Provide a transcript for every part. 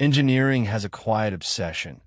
Engineering has a quiet obsession,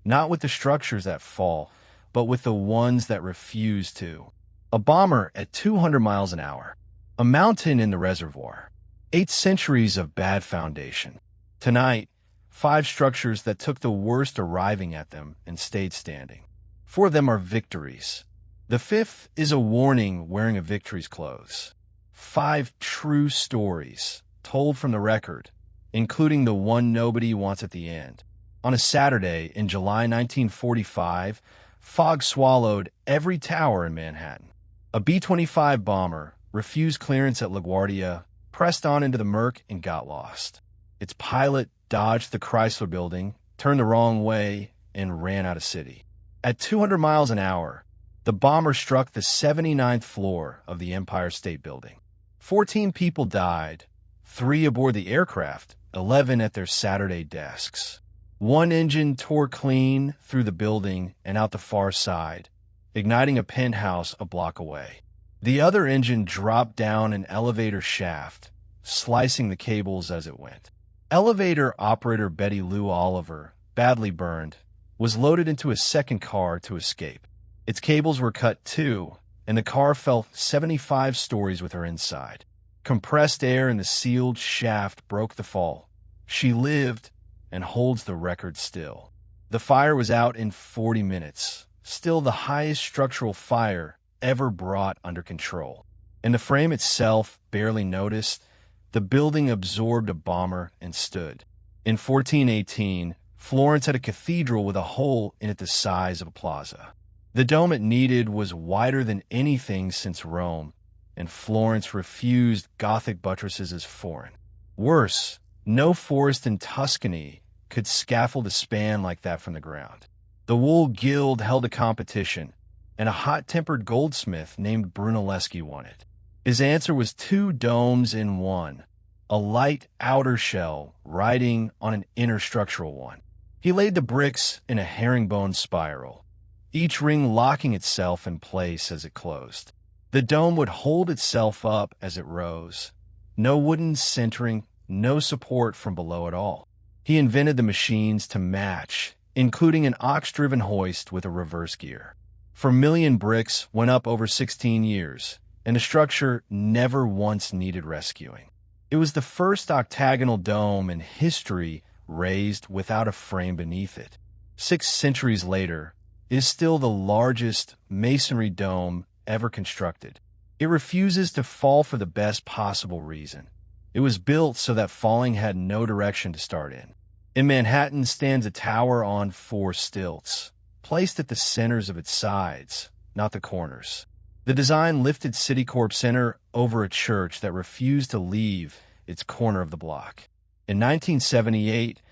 not with the structures that fall, but with the ones that refuse to. A bomber at 200 miles an hour. A mountain in the reservoir. 8 centuries of bad foundation. Tonight, 5 structures that took the worst arriving at them and stayed standing. 4 of them are victories. The 5th is a warning wearing a victory's clothes. 5 true stories, told from the record, including the one nobody wants at the end. On a Saturday in July 1945, fog swallowed every tower in Manhattan. A B-25 bomber refused clearance at LaGuardia, pressed on into the murk, and got lost. Its pilot dodged the Chrysler Building, turned the wrong way, and ran out of city. At 200 miles an hour, the bomber struck the 79th floor of the Empire State Building. 14 people died, 3 aboard the aircraft, 11 at their Saturday desks. One engine tore clean through the building and out the far side, igniting a penthouse a block away. The other engine dropped down an elevator shaft, slicing the cables as it went. Elevator operator Betty Lou Oliver, badly burned, was loaded into a second car to escape. Its cables were cut too, and the car fell 75 stories with her inside. Compressed air in the sealed shaft broke the fall. She lived and holds the record still. The fire was out in 40 minutes, still the highest structural fire ever brought under control. And the frame itself barely noticed. The building absorbed a bomber and stood. In 1418, Florence had a cathedral with a hole in it the size of a plaza. The dome it needed was wider than anything since Rome, and Florence refused Gothic buttresses as foreign. Worse, no forest in Tuscany could scaffold a span like that from the ground. The Wool Guild held a competition, and a hot-tempered goldsmith named Brunelleschi won it. His answer was 2 domes in one, a light outer shell riding on an inner structural one. He laid the bricks in a herringbone spiral, each ring locking itself in place as it closed. The dome would hold itself up as it rose. No wooden centering, no support from below at all. He invented the machines to match, including an ox-driven hoist with a reverse gear. 4 million bricks went up over 16 years, and the structure never once needed rescuing. It was the first octagonal dome in history raised without a frame beneath it. 6 centuries later, it is still the largest masonry dome ever constructed. It refuses to fall for the best possible reason. It was built so that falling had no direction to start in. In Manhattan stands a tower on 4 stilts, placed at the centers of its sides, not the corners. The design lifted Citicorp Center over a church that refused to leave its corner of the block. In 1978,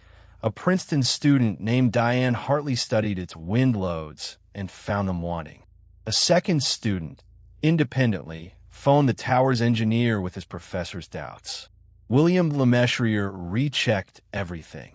a Princeton student named Diane Hartley studied its wind loads and found them wanting. A second student, independently, phoned the tower's engineer with his professor's doubts. William Lemessurier rechecked everything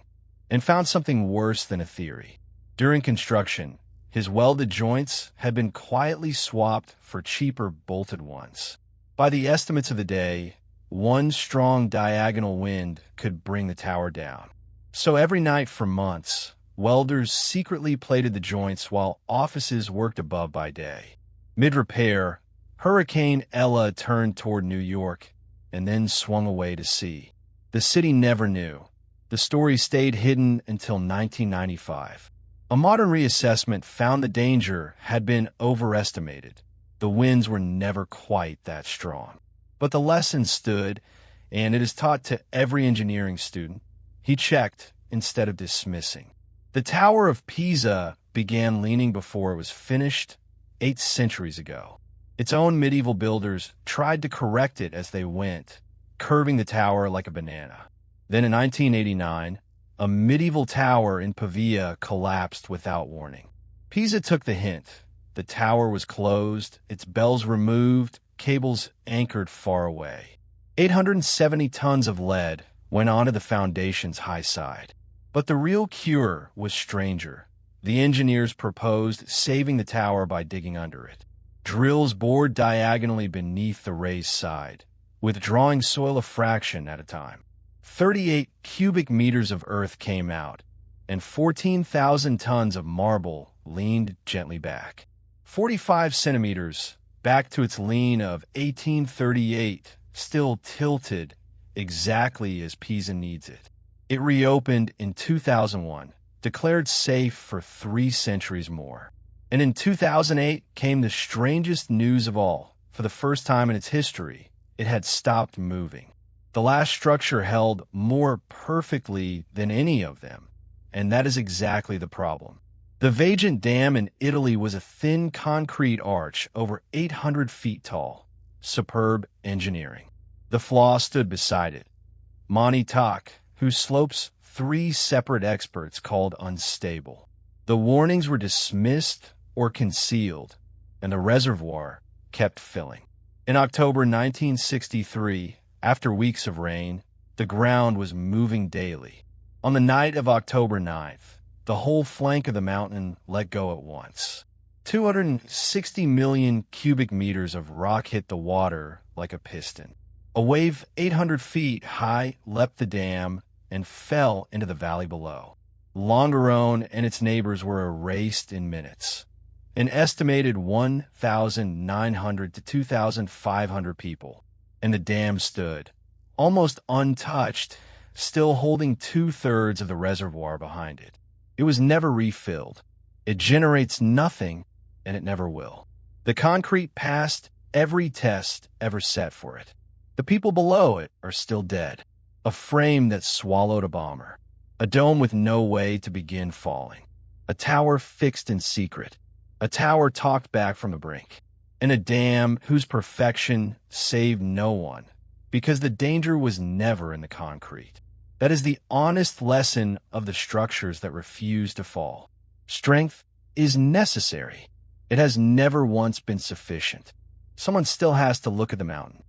and found something worse than a theory. During construction, his welded joints had been quietly swapped for cheaper bolted ones. By the estimates of the day, 1 strong diagonal wind could bring the tower down. So every night for months, welders secretly plated the joints while offices worked above by day. Mid-repair, Hurricane Ella turned toward New York and then swung away to sea. The city never knew. The story stayed hidden until 1995. A modern reassessment found the danger had been overestimated. The winds were never quite that strong. But the lesson stood, and it is taught to every engineering student. He checked instead of dismissing. The Tower of Pisa began leaning before it was finished 8 centuries ago. Its own medieval builders tried to correct it as they went, curving the tower like a banana. Then in 1989, a medieval tower in Pavia collapsed without warning. Pisa took the hint. The tower was closed, its bells removed, cables anchored far away. 870 tons of lead went onto the foundation's high side. But the real cure was stranger. The engineers proposed saving the tower by digging under it. Drills bored diagonally beneath the raised side, withdrawing soil a fraction at a time. 38 cubic meters of earth came out, and 14,000 tons of marble leaned gently back. 45 centimeters back to its lean of 1838, still tilted exactly as Pisa needs it. It reopened in 2001, declared safe for 3 centuries more. And in 2008 came the strangest news of all. For the first time in its history, it had stopped moving. The last structure held more perfectly than any of them, and that is exactly the problem. The Vajont Dam in Italy was a thin concrete arch over 800 feet tall. Superb engineering. The flaw stood beside it. Monty Tak, whose slopes 3 separate experts called unstable. The warnings were dismissed or concealed, and the reservoir kept filling. In October 1963, after weeks of rain, the ground was moving daily. On the night of October 9th, the whole flank of the mountain let go at once. 260 million cubic meters of rock hit the water like a piston. A wave 800 feet high leapt the dam and fell into the valley below. Longarone and its neighbors were erased in minutes. An estimated 1,900 to 2,500 people, and the dam stood, almost untouched, still holding 2/3 of the reservoir behind it. It was never refilled. It generates nothing, and it never will. The concrete passed every test ever set for it. The people below it are still dead. A frame that swallowed a bomber. A dome with no way to begin falling. A tower fixed in secret. A tower talked back from the brink. And a dam whose perfection saved no one, because the danger was never in the concrete. That is the honest lesson of the structures that refuse to fall. Strength is necessary. It has never once been sufficient. Someone still has to look at the mountain,